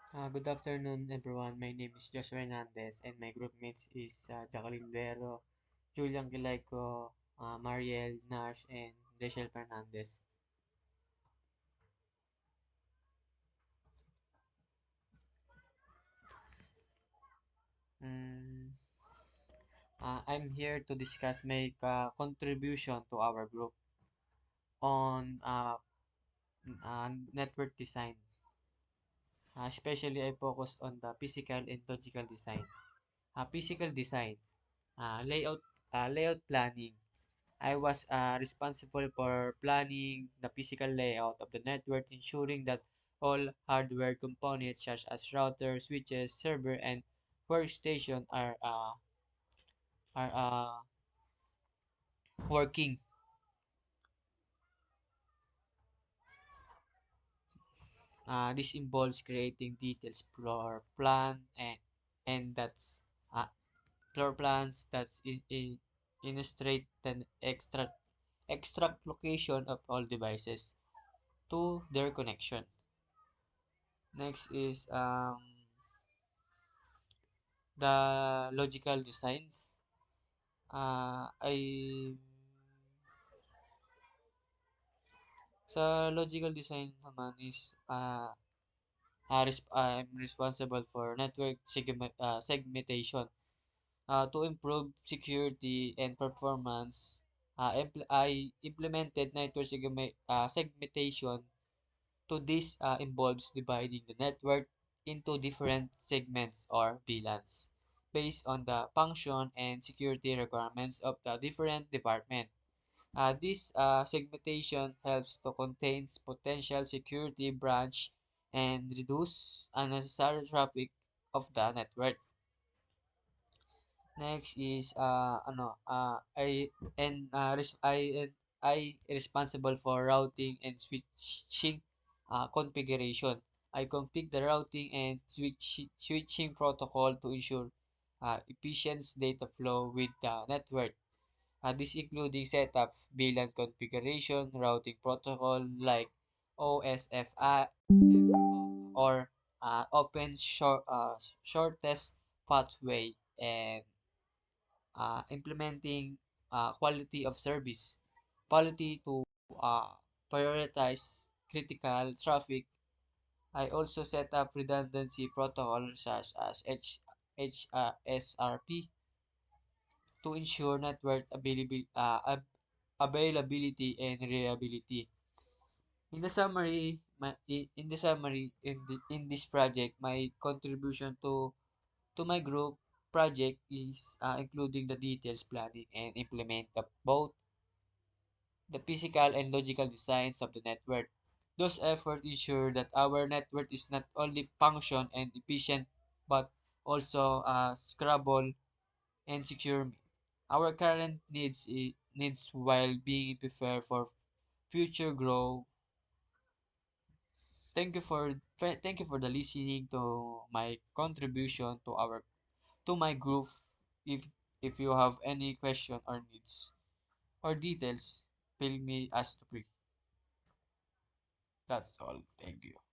Good afternoon, everyone. My name is Joshua Hernandez, and my group mates is Jacqueline Vero, Julian Gilayco, Mariel Nash, and Rachel Fernandez. Mm, I'm here to discuss my contribution to our group on network design. Especially, I focus on the physical and logical design. Physical design, layout planning. I was responsible for planning the physical layout of the network, ensuring that all hardware components such as routers, switches, server, and workstation are working. This involves creating details floor plan and that's floor plans that's illustrate the extract location of all devices to their connection. Next is the logical designs. I Sa logical design naman is I'm responsible for network segmentation. To improve security and performance, I implemented network segmentation. To this involves dividing the network into different segments or VLANs based on the function and security requirements of the different department. This segmentation helps to contain potential security branch and reduce unnecessary traffic of the network. Next is I responsible for routing and switching configuration. I configure the routing and switching protocol to ensure efficient data flow with the network. This including setup, VLAN configuration, routing protocol like OSFI or shortest pathway, and implementing quality of service, quality to uh, prioritize critical traffic. I also set up redundancy protocols such as SRP to ensure network availability and reliability. In this project, my contribution to my group project is including the details planning and implement of both the physical and logical designs of the network. Those efforts ensure that our network is not only function and efficient but also scalable and secure. Our current needs while being prepared for future growth. Thank you for the listening to my contribution to my group. If if you have any question or needs or details, feel me ask to free. That's all. Thank you.